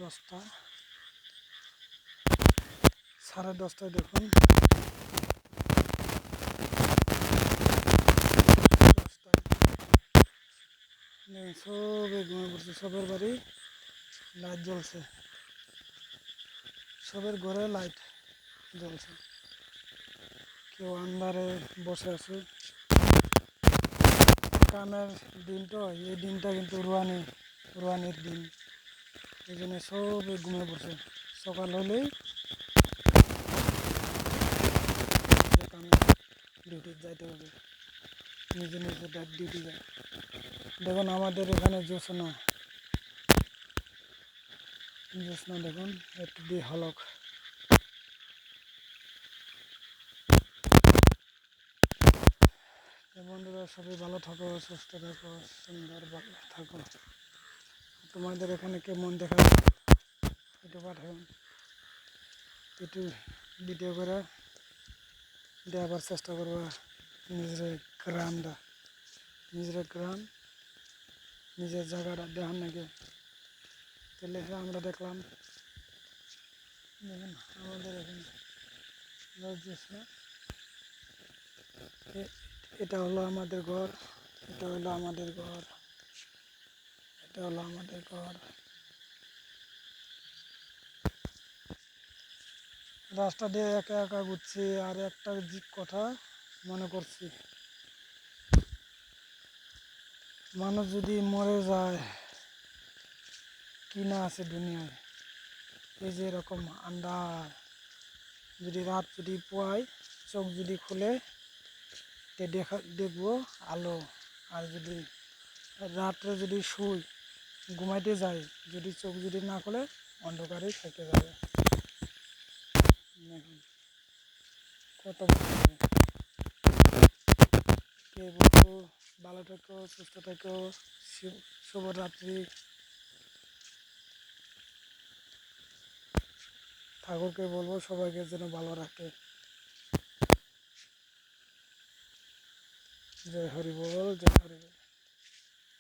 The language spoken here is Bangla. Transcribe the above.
10টা, 10:30টায় দেখুন 10টায় সবে ঘুমিয়ে পড়ছে। সবের বাড়ি লাইট জ্বলছে, সবের ঘরে লাইট জ্বলছে, কেউ আন্ধারে বসে আছে। কামের দিন তো, এই দিনটা কিন্তু রোয়ানির দিন, এই জন্য সবে ঘুমিয়ে পড়ছে। সকাল হলেই কামে ডিউটি যাইতে হবে, নিজে নিজে ডিউটি যায়। দেখুন আমাদের এখানে জ্যোৎস্না দেখুন একটু দিয়ে হলক। বন্ধুরা সবাই ভালো থাকো, সুস্থ থাকো, সুন্দর থাকো। তোমাদের এখানে কেমন দেখা একটু পাঠাবেন, একটু ভিডিও করে দেওয়ার চেষ্টা করবা। নিজের গ্রামটা, নিজের জায়গাটা দেখান নাকি, তাহলে আমরা দেখলাম। দেখুন আমাদের এখানে এটা হলো আমাদের ঘর, এটা হলো আমাদের ঘর, এটা হলো আমাদের ঘর। রাস্তা দিয়ে একা একা ঘুরছি, আর একটা কথা মনে করছি, মানুষ যদি মরে যায় কি না আছে দুনিয়ায়। এই যে এরকম আন্ধার, যদি রাত যদি পোয়ায়, চোখ যদি খুলে দেখবো আলো। আর যদি রাত্রে যদি শুই ঘুমাইতে যাই, যদি চোখ যদি না খুলে অন্ধকারেই থেকে যাবে। দেখুন কত কে বলবো, ভালো থেকো, সুস্থ থেকো, শুভরাত্রি। ঠাকুরকে বলবো সবাইকে যেন ভালো রাখে। জয় হরি বল, জয় হরি বল।